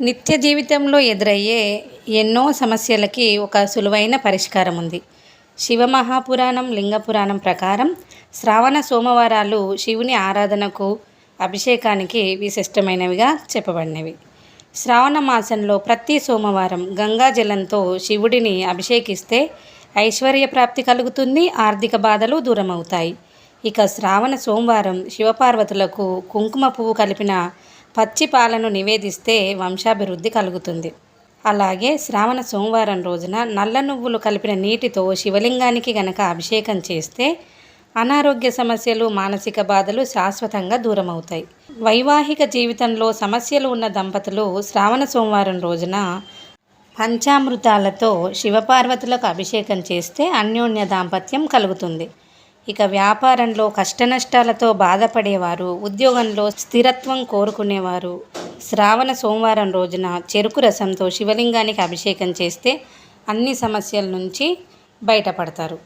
నిత్య జీవితంలో ఎదురయ్యే ఎన్నో సమస్యలకి ఒక సులువైన పరిష్కారం ఉంది. శివమహాపురాణం, లింగపురాణం ప్రకారం శ్రావణ సోమవారాలు శివుని ఆరాధనకు, అభిషేకానికి విశిష్టమైనవిగా చెప్పబడినవి. శ్రావణ మాసంలో ప్రతి సోమవారం గంగాజలంతో శివుడిని అభిషేకిస్తే ఐశ్వర్య ప్రాప్తి కలుగుతుంది, ఆర్థిక బాధలు దూరమవుతాయి. ఇక శ్రావణ సోమవారం శివపార్వతులకు కుంకుమ పువ్వు కలిపిన పచ్చి పాలను నివేదిస్తే వంశాభివృద్ధి కలుగుతుంది. అలాగే శ్రావణ సోమవారం రోజున నల్ల నువ్వులు కలిపిన నీటితో శివలింగానికి గనక అభిషేకం చేస్తే అనారోగ్య సమస్యలు, మానసిక బాధలు శాశ్వతంగా దూరమవుతాయి. వైవాహిక జీవితంలో సమస్యలు ఉన్న దంపతులు శ్రావణ సోమవారం రోజున పంచామృతాలతో శివపార్వతులకు అభిషేకం చేస్తే అన్యోన్య దాంపత్యం కలుగుతుంది. ఇక వ్యాపారంలో కష్టనష్టాలతో బాధపడేవారు, ఉద్యోగంలో స్థిరత్వం కోరుకునేవారు శ్రావణ సోమవారం రోజున చెరుకు రసంతో శివలింగానికి అభిషేకం చేస్తే అన్ని సమస్యల నుంచి బయటపడతారు.